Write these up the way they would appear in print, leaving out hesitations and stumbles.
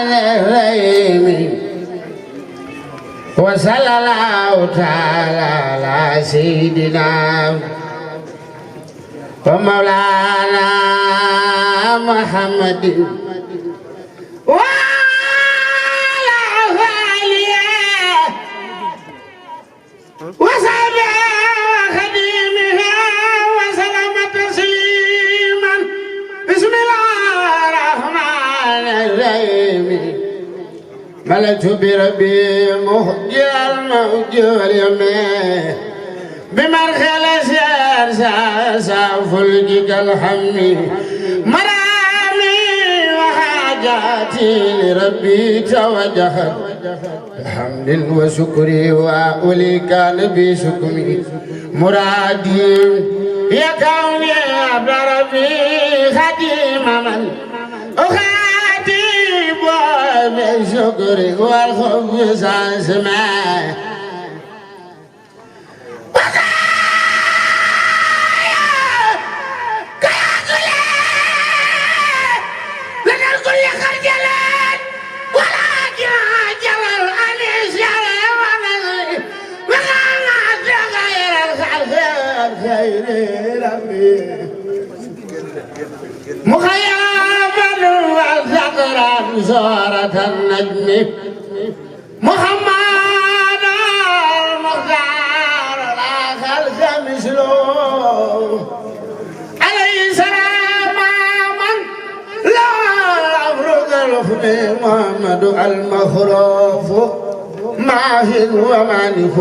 الرحيم وصلى الله تعالى على سيدنا ومولانا محمد وعلى آله وصحبه وخديمه وسلم تسليما بسم الله الرحمن الرحيم ملكت بربي مهجر الموج واليمين بمرخل سافلجك الحمي مرامي وحاجاتي لربي توجهت بحمد وشكري وأولي كان بشكري مرادي يا كوني عبد ربي خديم من أخاتي بشكري والخبز سماه مخيبا وذكرا زهرة النجم محمد المختار لا خلق مثله عليه السلام من لا أفرق الخلق محمد المخروف ماهر ومالك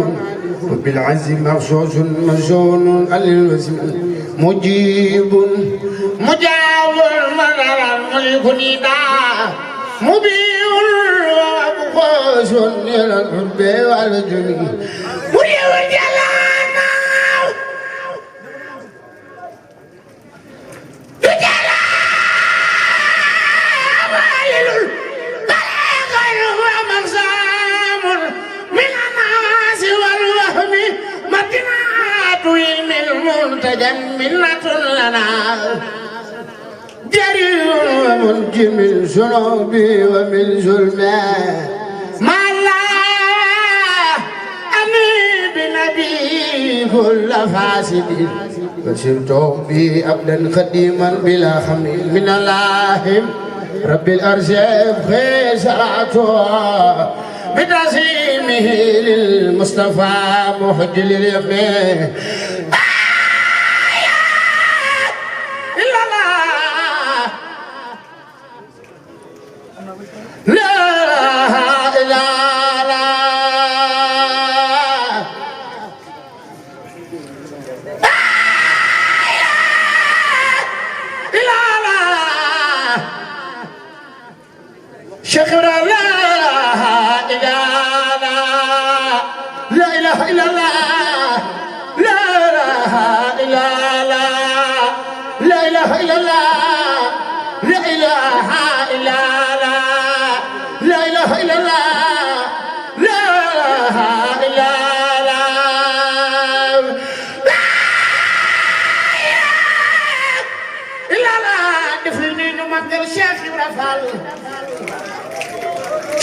وبالعز مغشوش منشون الوسم مجيب مجاب المنر الملك نداء مبيع ومخوش إلى الحب والجميع مريم الجلال الجلال والل بلاغ ومقسام من الناس والوهم مدينة علم المنتجى منة لنا جريء ومنجي من ذنوبي ومن ظلمي ما الله أني بنبي كل فاسد وسرت بي أبدا خديما بلا خميل من الله رب الأرش خير صلاته بتعظيمه للمصطفى محجل اليمين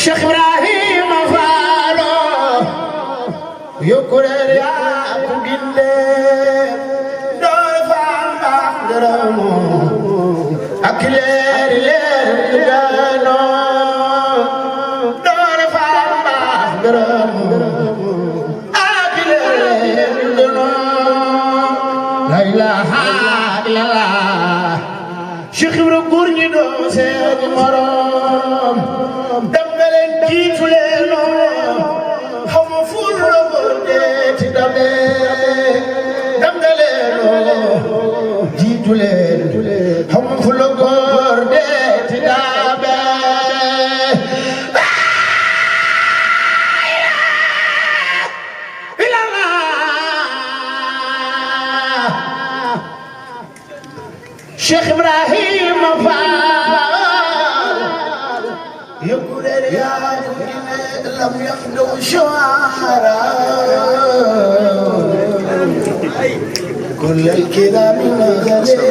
Cheikh Ibrahima Fallo yokkuleer yaa ko ginde doole faam baax ngërëmu ak leer gaano doole faam baax ngërëmu ak leer gaano la ilaha illallah Cheikh Ibrahima góor ñi doo seeni morom jiitu leen xaw ma ful la góor dee ci dame leen jiitu leen xaw ma ful la góor dee ci dame Cheikh Ibrahima Fall يقول يا لم يخلو شعراء كل الكلام نزل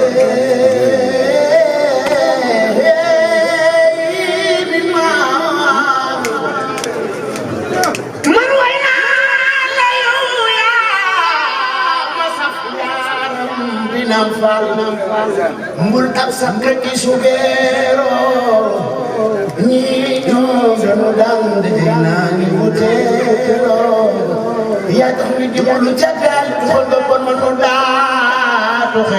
mbul ak sakka ci sugeero ñi ñoo gënu daan daje naa ni wuteero yaa tax ñu jublu ca gaal xool ba bon ma nu daa doxe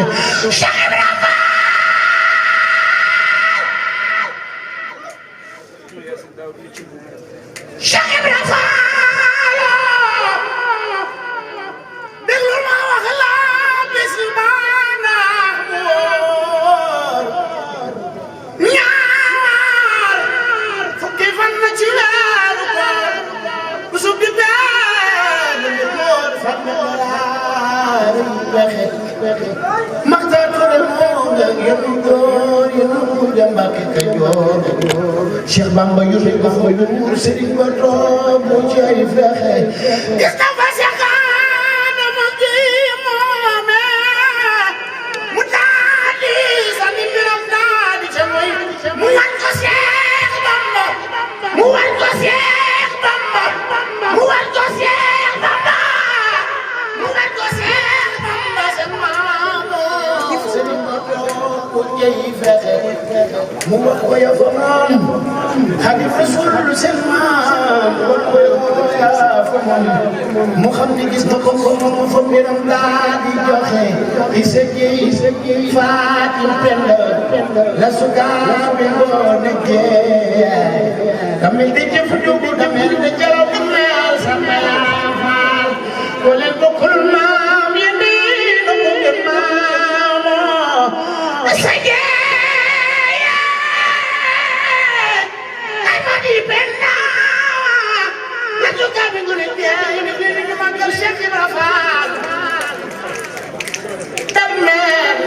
Cheikh Ibra Fall déglu ma wax la bis baana wóor ñaar fukki fan na ci weeru koor bu sub di benn ngi moor fan na laari wexe maxtaar xore moo nga yenu góor yenu jambake ka joor Cheikh Bamba yónni ko fa yónni Serigne ba toog mu ci ay fexe gis nga fa Cheikh Adama Gueye moome mu daadi sani mbiram daadi ca moy mu wan ko Cheikh Bamba mu wan ko Cheikh Bamba mu wan ko Cheikh Bamba mu wan ko Cheikh Bamba sa maamo Serigne ba toog mu ci ay fexe mu wax ko ya fa moom Habib Rasul seen maam wax ko ya fa moom mu xam ne gis na ko moom fa mbiram daa di joxe isa jeey Fatim Penda la sukaa bi ngoon a jeey damel di jëf jugu damel di jaraw damel sama yaa faal ko leen bokkul maam yéen di na ko ngeen maamoo isa jeey Penda la juga minggu ni ni manggil Cheikh Ibra Fall damel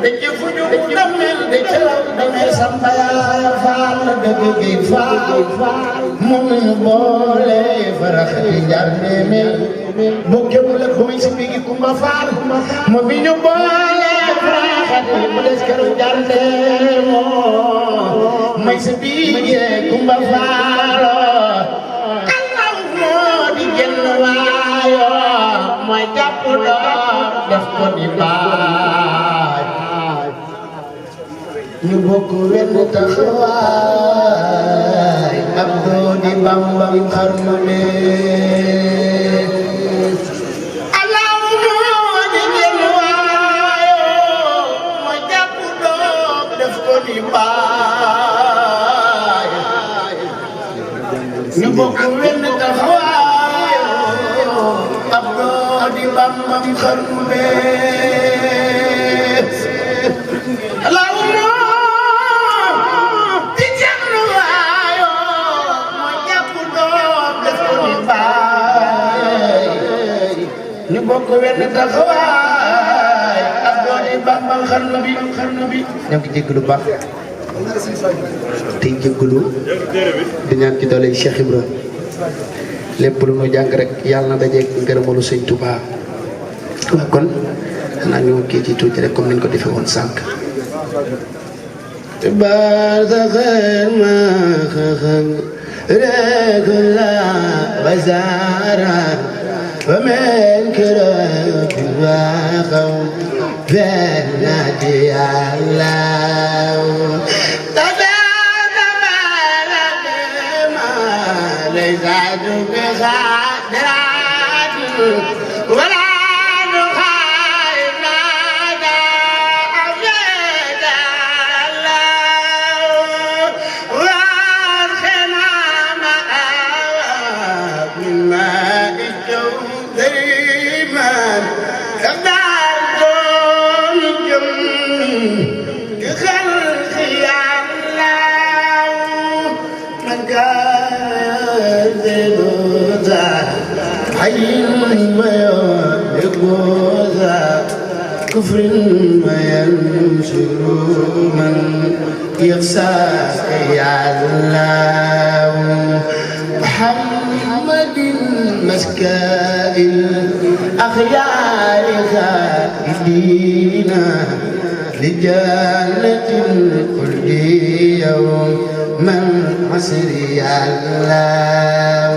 de jëfuñu damel de celaw damel sambaya Fall dëgg gi Fall moom ñu boole farax di jarne me bokkewul ak muy si bigi Kumba Fall mo bi ñu boole farax di mu des keru jarne may sa biir Kumba Fall Allah moo di jël waayo mooy jàpp doom def ko di baay ñu bokk wenn taxawaay ab doo di Bambam xarnu leen Allah moo di jël waayo mooy jàpp doom def ko di baay ñu bokk wenn taxawaay ab doo di Bambam xarnu bee Allahu di jël waayo mooy jàpp doom def ko di baay ñu bokk wenn taxawaay ab doo di Bambam xarnu bi ñoo ngi jéggalu baax tey jéggalu di ñaan ci doole Cheikh Ibra lépp lu nu jàng rek yàlla na dajeeg ngërëmalu Sëñ Tuubaa waaw kon xanaa ñu kii ci tuuti rek comme niñ ko defee woon sànq barzaxal ma xaxam rek la bazara wa men kira bi waxam benati yàlla زاد بخادرات ولا نخايف نادى أبيد الله وارخنا مآب من ماء الجودر من كدار الجم كخلق يا الله من كان حي ما يقوز كفر ما ينشر من يخشى يا الله محمد مسكاء الأخيار خالدين لجنة الخلد يوم من عسر يا الله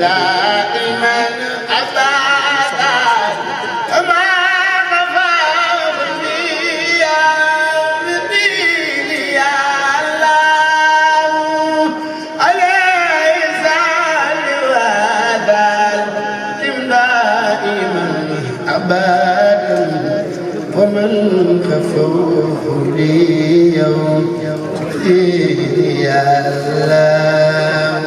دائما من خفوه لي يوم يا الله